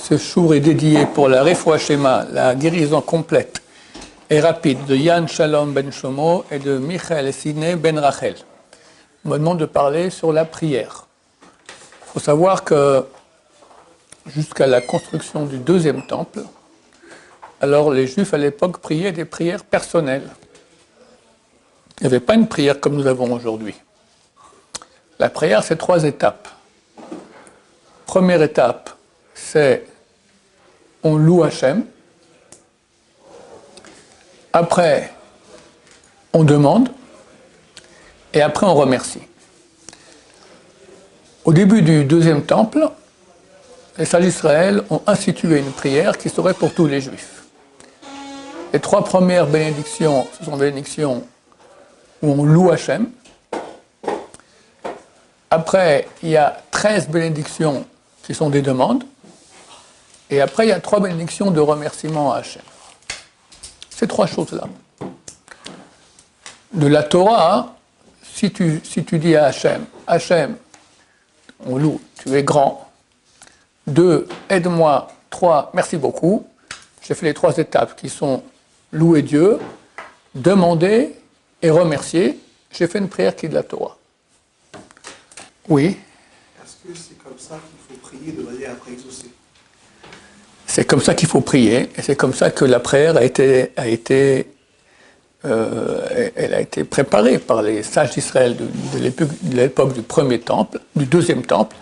Ce jour est dédié pour la Refoua Shema, la guérison complète et rapide de Yann Shalom ben Shomo et de Michael Sidney ben Rachel. On me demande de parler sur la prière. Il faut savoir que jusqu'à la construction du deuxième temple, alors les Juifs à l'époque priaient des prières personnelles. Il n'y avait pas une prière comme nous avons aujourd'hui. La prière, c'est 3 étapes. Première étape, c'est on loue Hachem. Après, on demande. Et après, on remercie. Au début du deuxième temple, les sages d'Israël ont institué une prière qui serait pour tous les Juifs. Les 3 premières bénédictions, ce sont des bénédictions où on loue Hachem. Après, il y a 13 bénédictions qui sont des demandes. Et après, il y a 3 bénédictions de remerciement à Hachem. Ces 3 choses-là. De la Torah, si tu dis à Hachem, Hachem, on loue, tu es grand. 2, aide-moi. 3, merci beaucoup. J'ai fait les 3 étapes qui sont louer Dieu, demander et remercier. J'ai fait une prière qui est de la Torah. Oui. Est-ce que c'est comme ça qu'il faut prier de manière après exaucer? C'est comme ça qu'il faut prier, et c'est comme ça que la prière a été préparée par les sages d'Israël de l'époque du premier temple, du deuxième temple.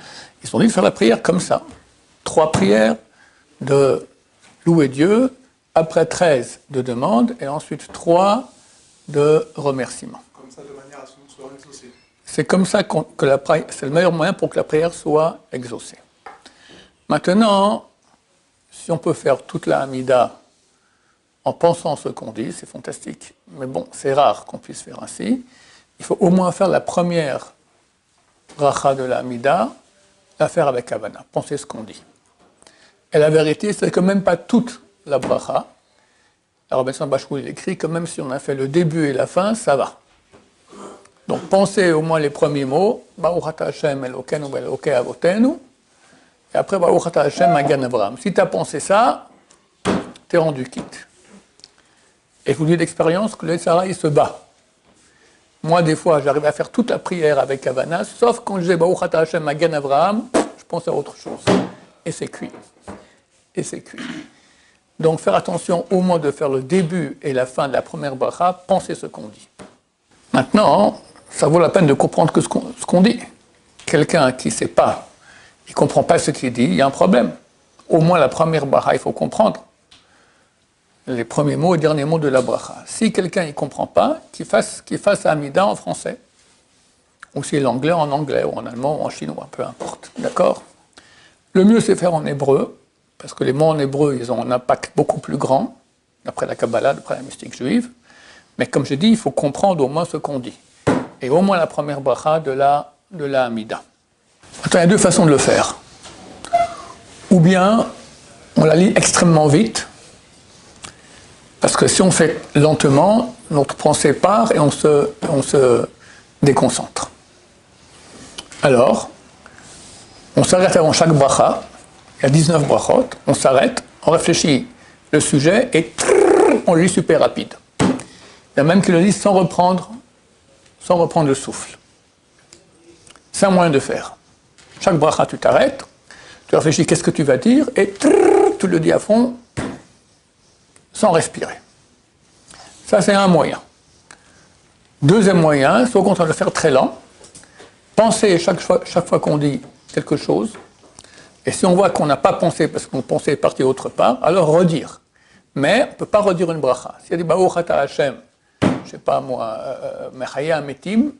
Ils ont dit de faire la prière comme ça. 3 prières de louer Dieu, après 13 de demande, et ensuite 3 de remerciement. Comme ça, de manière à ce que nous soyons exaucés. C'est comme ça que la prière, c'est le meilleur moyen pour que la prière soit exaucée. Maintenant, si on peut faire toute la Hamida en pensant ce qu'on dit, c'est fantastique. Mais bon, c'est rare qu'on puisse faire ainsi. Il faut au moins faire la première bracha de la Hamida, la faire avec Havana, penser ce qu'on dit. Et la vérité, c'est que même pas toute la bracha. Alors, Robinson Bachou, il écrit que même si on a fait le début et la fin, ça va. Donc, pensez au moins les premiers mots. Baruch ata Hashem Elokeinu ve'Elokei avotenu. Et après, Baruch ata Hashem Magen Avraham. Si tu as pensé ça, tu es rendu quitte. Et je vous dis d'expérience que le Sarah, il se bat. Moi, des fois, j'arrive à faire toute la prière avec Havana, sauf quand je dis Baruch ata Hashem Magen Avraham, je pense à autre chose. Et c'est cuit. Et c'est cuit. Donc, faire attention au moins de faire le début et la fin de la première bracha, pensez ce qu'on dit. Maintenant, ça vaut la peine de comprendre que ce qu'on dit. Quelqu'un qui ne sait pas, il ne comprend pas ce qu'il dit, il y a un problème. Au moins la première bracha, il faut comprendre les premiers mots et derniers mots de la bracha. Si quelqu'un ne comprend pas, qu'il fasse Hamida en français. Ou si l'anglais en anglais, ou en allemand, ou en chinois, peu importe. D'accord? Le mieux, c'est faire en hébreu, parce que les mots en hébreu, ils ont un impact beaucoup plus grand, d'après la Kabbalah, d'après la mystique juive. Mais comme je dis, il faut comprendre au moins ce qu'on dit. Et au moins la première bracha de la Hamida. Attends, il y a 2 façons de le faire. Ou bien, on la lit extrêmement vite, parce que si on fait lentement, notre pensée part et on se déconcentre. Alors, on s'arrête avant chaque bracha, il y a 19 brachot, on s'arrête, on réfléchit le sujet et on le lit super rapide. Il y a même qui le disent sans reprendre le souffle. C'est un moyen de faire. Chaque bracha, tu t'arrêtes, tu réfléchis qu'est-ce que tu vas dire, et tu le dis à fond, sans respirer. Ça, c'est un moyen. Deuxième moyen, c'est au contraire de le faire très lent. Pensez chaque fois qu'on dit quelque chose, et si on voit qu'on n'a pas pensé parce qu'on pensait est parti autre part, alors redire. Mais on ne peut pas redire une bracha. S'il y a des Baruch ata Hashem, je ne sais pas moi, Mechaya Metim,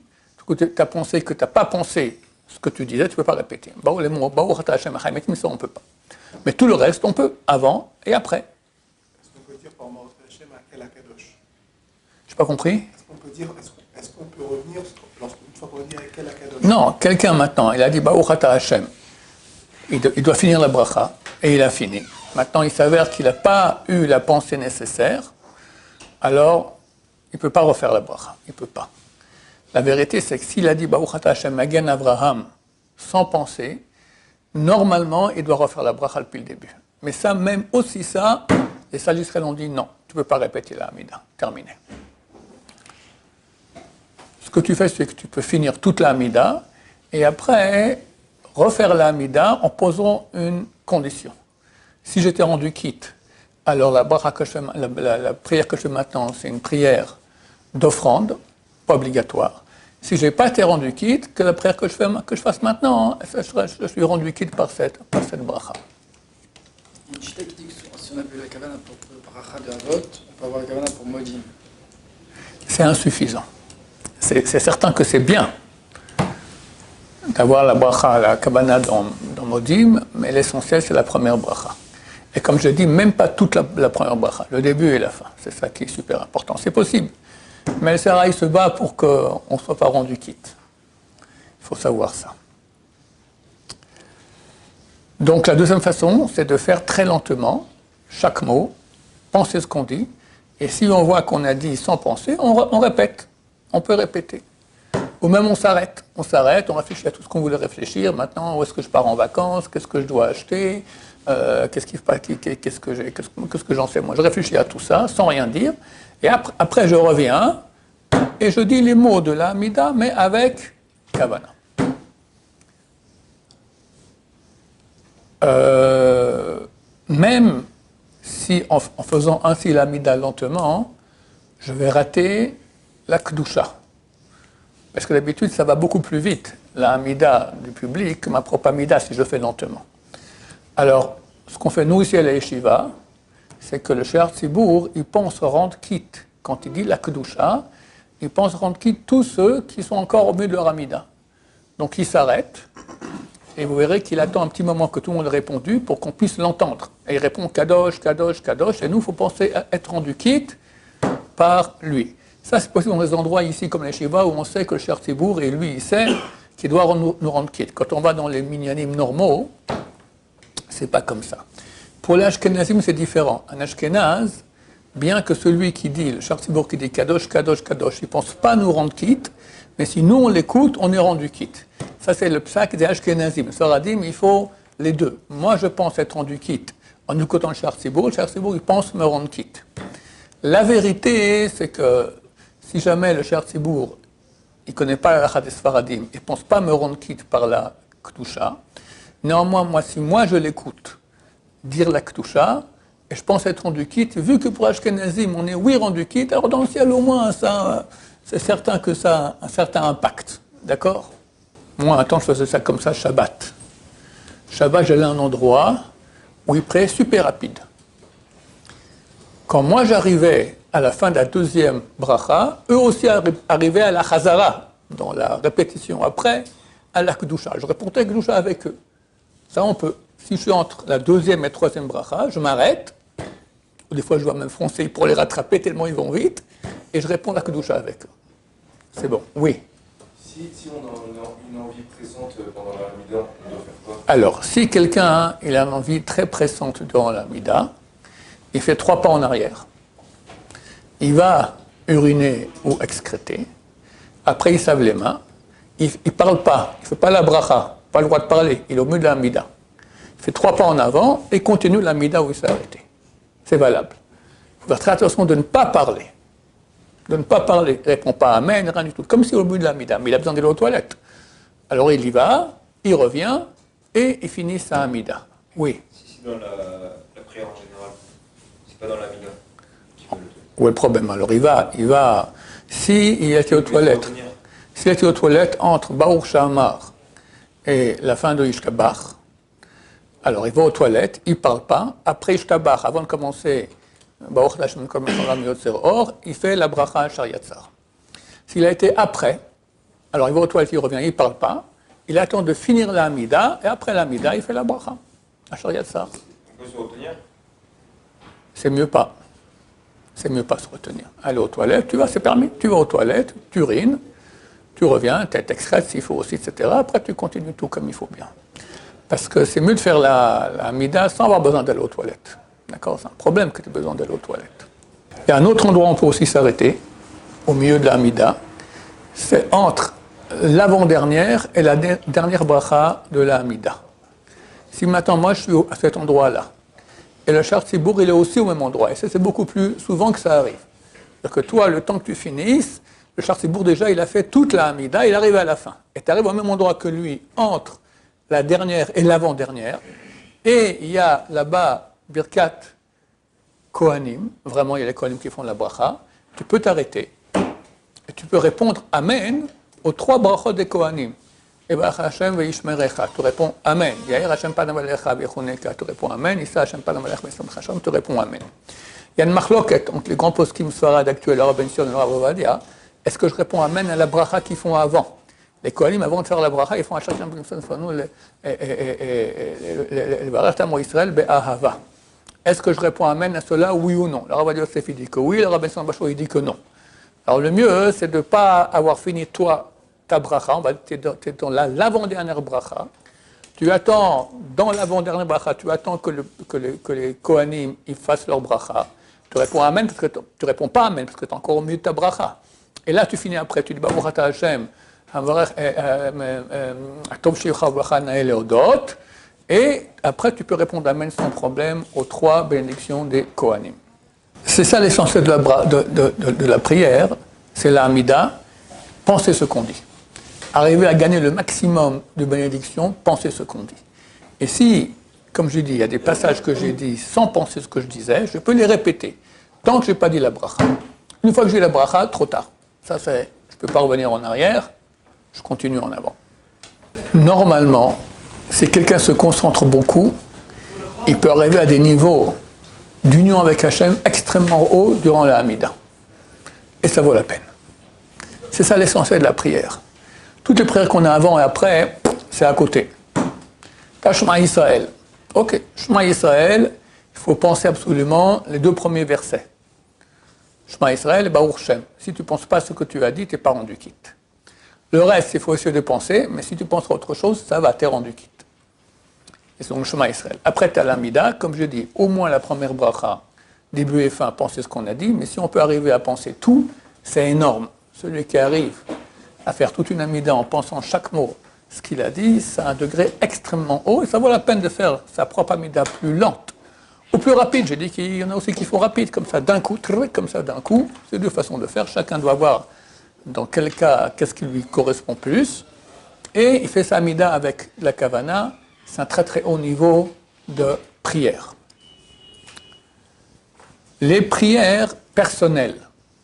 tu as pensé que tu n'as pas pensé ce que tu disais, tu ne peux pas répéter. Les mots Baruch ata Hashem, Mechaya Metim, ça on ne peut pas. Mais tout le reste, on peut, avant et après. Est-ce qu'on peut dire par Baruch ata Hashem à quel Akadosh? Je n'ai pas compris. Est-ce qu'on peut revenir une fois qu'on dit à quel Akadosh? Non, quelqu'un maintenant, il a dit Baruch ata Hashem. Il doit finir la bracha, et il a fini. Maintenant, il s'avère qu'il n'a pas eu la pensée nécessaire, alors il ne peut pas refaire la bracha. Il ne peut pas. La vérité, c'est que s'il a dit Baruch ata Hashem Magen Avraham sans penser, normalement, il doit refaire la bracha depuis le début. Mais ça, même aussi ça, les sages d'Israël ont dit non, tu ne peux pas répéter la Hamida. Terminé. Ce que tu fais, c'est que tu peux finir toute la Hamida et après refaire la Hamida en posant une condition. Si j'étais rendu quitte, alors la prière que je fais maintenant, c'est une prière d'offrande, pas obligatoire. Si je n'ai pas été rendu quitte, que la prière que je fasse maintenant, je suis rendu quitte par cette bracha. Il y a une chita qui dit que si on a vu la kavana pour le bracha de Avot, on peut avoir la kavana pour Modim. C'est insuffisant. C'est certain que c'est bien d'avoir la bracha, la kavana dans Modim, mais l'essentiel, c'est la première bracha. Et comme je dis, même pas toute la première bracha, le début et la fin. C'est ça qui est super important. C'est possible. Mais le Seraï se bat pour qu'on ne soit pas rendu quitte. Il faut savoir ça. Donc la deuxième façon, c'est de faire très lentement chaque mot, penser ce qu'on dit, et si on voit qu'on a dit sans penser, on répète. On peut répéter. Ou même on s'arrête, on réfléchit à tout ce qu'on voulait réfléchir. Maintenant, où est-ce que je pars en vacances? Qu'est-ce que je dois acheter? Qu'est-ce que j'en sais moi? Je réfléchis à tout ça sans rien dire. Et après, je reviens et je dis les mots de la Hamida, mais avec Kavana. Même si en faisant ainsi la Hamida lentement, je vais rater la Kedusha. Parce que d'habitude, ça va beaucoup plus vite, la Hamida du public, que ma propre Hamida si je fais lentement. Alors, ce qu'on fait nous ici à la Yeshiva, c'est que le Shear Tzibour, il pense rendre quitte. Quand il dit la Kedusha, il pense rendre quitte tous ceux qui sont encore au milieu de leur Hamida. Donc il s'arrête, et vous verrez qu'il attend un petit moment que tout le monde ait répondu pour qu'on puisse l'entendre. Et il répond Kadosh, Kadosh, Kadosh, et nous, il faut penser à être rendu quitte par lui. Ça, c'est possible dans des endroits ici comme les Yeshiva où on sait que le Shear Tzibour, et lui, il sait qu'il doit nous rendre quitte. Quand on va dans les minyanim normaux, c'est pas comme ça. Pour les Ashkenazim, c'est différent. Un Ashkenaz, bien que celui qui dit, le Shear Tzibour qui dit Kadosh, Kadosh, Kadosh, il ne pense pas nous rendre quitte, mais si nous on l'écoute, on est rendu quitte. Ça, c'est le psak des Ashkenazim. Saradim, il faut les deux. Moi, je pense être rendu quitte en écoutant le Shear Tzibour, il pense me rendre quitte. La vérité, c'est que si jamais le Shear Tzibour, il ne connaît pas la halakha des Sfaradim, il ne pense pas me rendre quitte par la Kedusha, néanmoins, si moi je l'écoute dire la Kedusha, et je pense être rendu quitte, vu que pour Ashkenazim, on est oui rendu quitte, alors dans le ciel au moins, ça, c'est certain que ça a un certain impact. D'accord? Moi, un temps, je faisais ça comme ça, Shabbat. Shabbat, j'allais à un endroit où il priait super rapide. Quand moi j'arrivais à la fin de la deuxième bracha, eux aussi arrivaient à la chazara, dans la répétition après, à la kedusha. Je répondais kedusha avec eux. Ça, on peut. Si je suis entre la deuxième et troisième bracha, je m'arrête, ou des fois je dois même foncer pour les rattraper tellement ils vont vite, et je réponds la kedusha avec eux. C'est bon, oui. Si on a une envie pressante pendant la Hamida, on doit faire quoi? Alors, si quelqu'un il a une envie très pressante durant la Hamida, il fait 3 pas en arrière. Il va uriner ou excréter. Après, il se lave les mains. Il ne parle pas. Il ne fait pas la bracha. Pas le droit de parler. Il est au milieu de la Hamida. Il fait 3 pas en avant et continue la Hamida où il s'est arrêté. C'est valable. Il faut faire très attention de ne pas parler. De ne pas parler. Il ne répond pas amen, rien du tout. Comme si au milieu de la Hamida. Mais il a besoin d'aller aux toilettes. Alors il y va, il revient et il finit sa Hamida. Oui. Si c'est dans la prière en général, c'est pas dans la Hamida. Où est le problème? Alors il va, s'il a été aux toilettes, s'il a été aux toilettes entre Baruch Shamar et la fin de Ishtabach, alors il va aux toilettes, il ne parle pas, après Ishtabach, avant de commencer Baruch Hashem Kol Mecharam Yotzer Or, il fait la bracha à Shariatzar. S'il a été après, alors il va aux toilettes, il revient, il ne parle pas, il attend de finir la Hamida, et après la Hamida, il fait la bracha à Shariatzar. On peut se retenir? C'est mieux pas. C'est mieux pas se retenir. Aller aux toilettes, tu vas, c'est permis. Tu vas aux toilettes, tu urines, tu reviens, tu excrètes s'il faut aussi, etc. Après, tu continues tout comme il faut bien. Parce que c'est mieux de faire la Hamida sans avoir besoin d'aller aux toilettes. D'accord? C'est un problème que tu aies besoin d'aller aux toilettes. Il y a un autre endroit où on peut aussi s'arrêter, au milieu de la Hamida. C'est entre l'avant-dernière et la dernière bracha de la Hamida. Si maintenant, moi, je suis à cet endroit-là, et le Shar Tzibour, il est aussi au même endroit. Et ça, c'est beaucoup plus souvent que ça arrive. C'est-à-dire que toi, le temps que tu finisses, le Shar Tzibour, déjà, il a fait toute la Hamida, il arrive à la fin. Et tu arrives au même endroit que lui, entre la dernière et l'avant-dernière. Et il y a là-bas, Birkat Kohanim, vraiment, il y a les Kohanim qui font la bracha. Tu peux t'arrêter. Et tu peux répondre Amen aux 3 brachot des Kohanim. Ebrach Hashem ve'ishmerecha. Tu réponds Amen. Yair Hashem panav alecha v'yechuneka. Tu réponds Amen. Issa Hashem panav alecha v'yislamcha Hashem. Tu réponds Amen. Il y a une marloquette entre les grands poskim svarad actuels, le Rav Ben Sion et le Rav Ovadia. Est-ce que je réponds Amen à la bracha qu'ils font avant? Les Kohanim, avant de faire la bracha, ils font à chacun le Baruch Tamo Israël be'ahava. Est-ce que je réponds Amen à cela, oui ou non? Le Rav Ovadia Yosef, il dit que oui, le Rav Ben Sion Bachot, il dit que non. Alors le mieux, c'est de ne pas avoir fini toi ta bracha, tu es dans l'avant-dernière bracha, tu attends, dans l'avant-dernière bracha, tu attends que les Kohanim ils fassent leur bracha, tu réponds Amen, parce que tu réponds pas Amen, parce que tu es encore au milieu de ta bracha. Et là, tu finis après, tu dis Baruch Ata Hashem, Atov Shecha Bracha Nael Eodot, et après tu peux répondre Amen sans problème aux 3 bénédictions des Kohanim. C'est ça l'essentiel de la prière, c'est la Hamida, penser ce qu'on dit. Arriver à gagner le maximum de bénédictions, penser ce qu'on dit. Et si, comme je dis, il y a des passages que j'ai dit sans penser ce que je disais, je peux les répéter, tant que je n'ai pas dit la bracha. Une fois que j'ai la bracha, trop tard. Ça, je ne peux pas revenir en arrière, je continue en avant. Normalement, si quelqu'un se concentre beaucoup, il peut arriver à des niveaux d'union avec Hachem extrêmement haut durant la Hamida. Et ça vaut la peine. C'est ça l'essentiel de la prière. Toutes les prières qu'on a avant et après, c'est à côté. T'as Shema Yisraël. Ok, Shema Yisraël, il faut penser absolument les 2 premiers versets. Shema Yisraël et Baruch Shem. Si tu ne penses pas ce que tu as dit, tu n'es pas rendu quitte. Le reste, il faut essayer de penser, mais si tu penses à autre chose, ça va, t'es rendu quitte. Et c'est donc Shema Israël. Après, tu as l'Amida, comme je dis, au moins la première bracha, début et fin, penser ce qu'on a dit, mais si on peut arriver à penser tout, c'est énorme. Celui qui arrive à faire toute une Amida en pensant chaque mot, ce qu'il a dit, c'est un degré extrêmement haut, et ça vaut la peine de faire sa propre Amida plus lente, ou plus rapide. J'ai dit qu'il y en a aussi qui font rapide, comme ça d'un coup, comme ça d'un coup. C'est 2 façons de faire, chacun doit voir dans quel cas, qu'est-ce qui lui correspond plus, et il fait sa Amida avec la Kavana. C'est un très très haut niveau de prière. Les prières personnelles.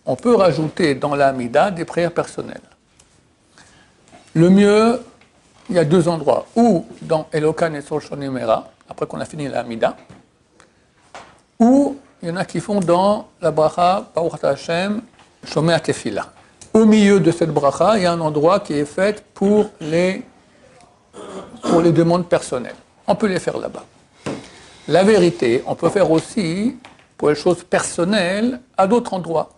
On peut rajouter dans la Hamida des prières personnelles. Le mieux, il y a 2 endroits. Ou dans Elokan et Sol Shonimera, après qu'on a fini la Hamida, ou il y en a qui font dans la bracha Baruch Ata Hashem Shomea Tefila. Au milieu de cette bracha, il y a un endroit qui est fait pour les demandes personnelles. On peut les faire là-bas. La vérité, on peut faire aussi pour les choses personnelles à d'autres endroits.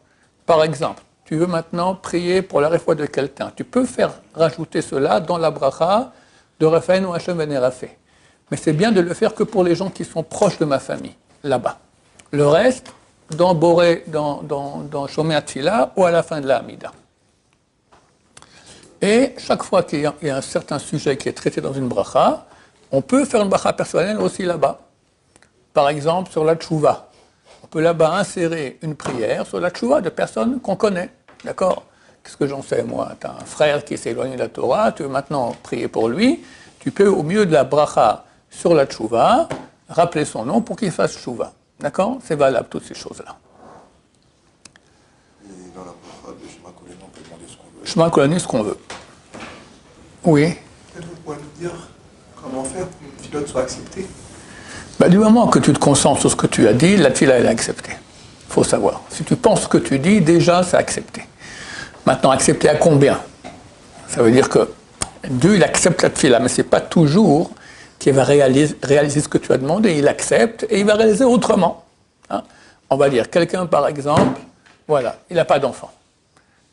Par exemple, tu veux maintenant prier pour la réfoua de quelqu'un. Tu peux rajouter cela dans la bracha de Raphaël ou Hachem Venerafé. Mais c'est bien de le faire que pour les gens qui sont proches de ma famille, là-bas. Le reste, dans Boré, dans Shomea Tfila ou à la fin de la Hamida. Et chaque fois qu'il y a un certain sujet qui est traité dans une bracha, on peut faire une bracha personnelle aussi là-bas. Par exemple, sur la tchouva. On peut là-bas insérer une prière sur la tchouva de personnes qu'on connaît. D'accord? Qu'est-ce que j'en sais, moi? Tu as un frère qui s'est éloigné de la Torah, tu veux maintenant prier pour lui. Tu peux, au milieu de la bracha sur la tchouva, rappeler son nom pour qu'il fasse tchouva. D'accord? C'est valable, toutes ces choses-là. Et dans la bracha de Shema Koleni, on peut demander ce qu'on veut. Shema Koleni, ce qu'on veut. Oui. Peut-être vous pouvez nous dire comment faire pour qu'une filote soit acceptée? Du moment que tu te concentres sur ce que tu as dit, la tfila elle est acceptée. Il faut savoir. Si tu penses ce que tu dis, déjà c'est accepté. Maintenant, accepté à combien? Ça veut dire que Dieu il accepte la tfila, mais ce n'est pas toujours qu'il va réaliser ce que tu as demandé. Il accepte et il va réaliser autrement. Hein? On va dire, quelqu'un par exemple, voilà, il n'a pas d'enfant.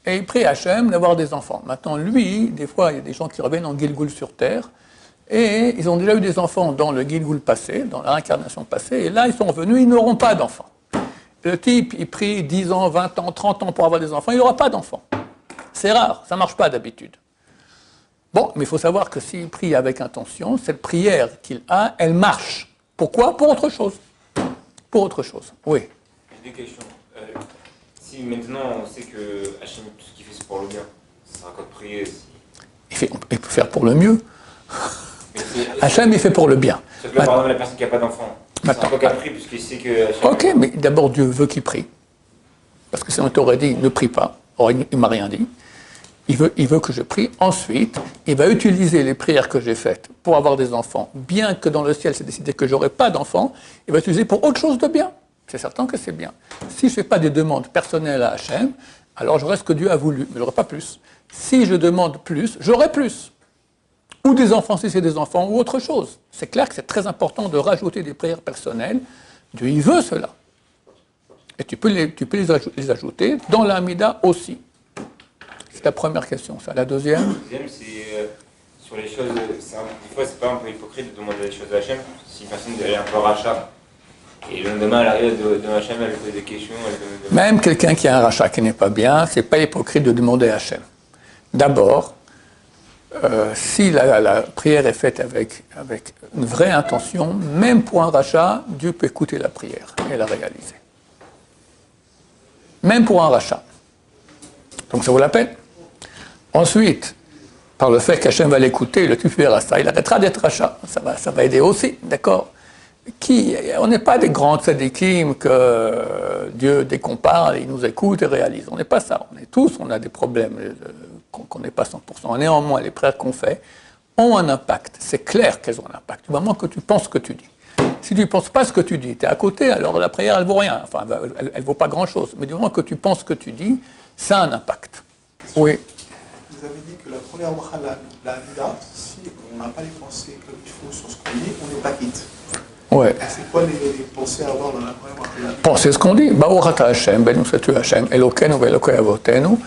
Et il prie Hachem d'avoir des enfants. Maintenant, lui, des fois, il y a des gens qui reviennent en Gilgoul sur terre, et ils ont déjà eu des enfants dans le Gilgoul passé, dans la réincarnation passée, et là, ils sont revenus, ils n'auront pas d'enfants. Le type, il prie 10 ans, 20 ans, 30 ans pour avoir des enfants, il n'aura pas d'enfants. C'est rare, ça ne marche pas d'habitude. Bon, mais il faut savoir que s'il prie avec intention, cette prière qu'il a, elle marche. Pourquoi? Pour autre chose. pour autre chose. Oui. J'ai des questions. Si maintenant on sait que Hachem, tout ce qu'il fait c'est pour le bien, ça sera quoi de prier Il peut faire pour le mieux. Hachem, il fait pour le bien. Sauf que là, par exemple, la personne qui n'a pas d'enfant, c'est quoi qu'elle prie, puisqu'il sait que Hachem... Ok, mais d'abord Dieu veut qu'il prie. Parce que sinon il t'aurait dit, ne prie pas. Or, il ne m'a rien dit. Il veut que je prie. Ensuite, il va utiliser les prières que j'ai faites pour avoir des enfants. Bien que dans le ciel, c'est décidé que je n'aurai pas d'enfants, il va utiliser pour autre chose de bien. C'est certain que c'est bien. Si je ne fais pas des demandes personnelles à Hachem, alors j'aurai ce que Dieu a voulu, mais je n'aurai pas plus. Si je demande plus, j'aurai plus. Ou des enfants si c'est des enfants, ou autre chose. C'est clair que c'est très important de rajouter des prières personnelles. Dieu, il veut cela. Et tu peux les ajouter dans l'Amida aussi. C'est la première question, ça. La deuxième? La deuxième, c'est sur les choses... Des fois, c'est pas un peu hypocrite de demander des choses à Hachem, si une personne est un peu rachat. Et le lendemain, elle arrive devant Hachem, elle pose des questions... Même quelqu'un qui a un rachat qui n'est pas bien, c'est pas hypocrite de demander à Hachem. D'abord, si la prière est faite avec une vraie intention, même pour un rachat, Dieu peut écouter la prière et la réaliser. Même pour un rachat. Donc ça vaut la peine. Ensuite, par le fait qu'Hachem va l'écouter, le verra ça, il arrêtera d'être rachat. Ça va aider aussi, d'accord? On n'est pas des grands tzadikim que Dieu, dès qu'on parle, il nous écoute et réalise. On n'est pas ça. On a des problèmes qu'on n'est pas 100%. Néanmoins, les prières qu'on fait ont un impact. C'est clair qu'elles ont un impact. Du moment que tu penses ce que tu dis. Si tu ne penses pas ce que tu dis, tu es à côté, alors la prière, elle ne vaut rien. Enfin, elle ne vaut pas grand-chose. Mais du moment que tu penses ce que tu dis, ça a un impact. Oui. Vous avez dit que la première bracha, la Hamida, si on n'a pas les pensées comme il faut sur ce qu'on dit, on n'est pas quitte. Ouais. C'est quoi les pensées à avoir dans la première bracha? Pensez ce qu'on dit. Baruch atah Hashem, béni sois-tu Hashem, Elokeinu ve'Elokei avotenu.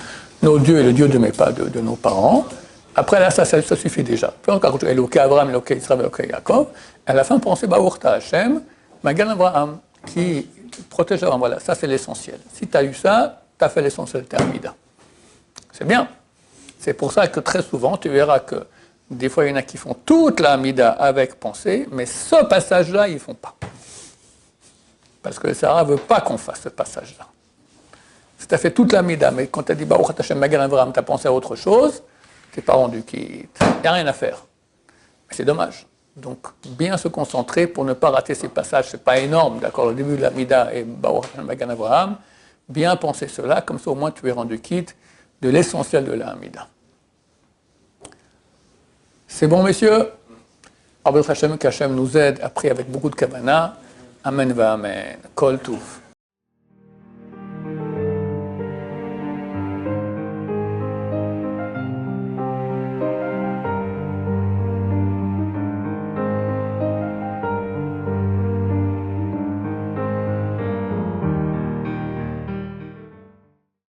Nos dieux et le Dieu de nos parents. Après là, ça suffit déjà. Puis on rajoute Elokei Abraham, Elokei Israël, Elokei Yaakov. À la fin, pensez Baruch atah Hashem, Magan Abraham, qui protège Abraham. Voilà, ça c'est l'essentiel. Si tu as eu ça, tu as fait l'essentiel de ta Hamida. C'est bien. C'est pour ça que très souvent, tu verras que des fois, il y en a qui font toute la Hamida avec pensée, mais ce passage-là, ils ne font pas. Parce que le Sahara ne veut pas qu'on fasse ce passage-là. Si tu as fait toute la Hamida, mais quand tu as dit Baruch atah Hashem Magan Avraham, tu as pensé à autre chose, tu n'es pas rendu quitte. Il n'y a rien à faire. Mais c'est dommage. Donc, bien se concentrer pour ne pas rater ces passages. Ce n'est pas énorme, d'accord? Le début de la Hamida et Baruch atah Hashem Magan Avraham. Bien penser cela, comme ça au moins tu es rendu quitte de l'essentiel de la Hamida. C'est bon, messieurs? Qu'Hachem nous aide, après avec beaucoup de kavana. Amen va amen. Kol Tuv.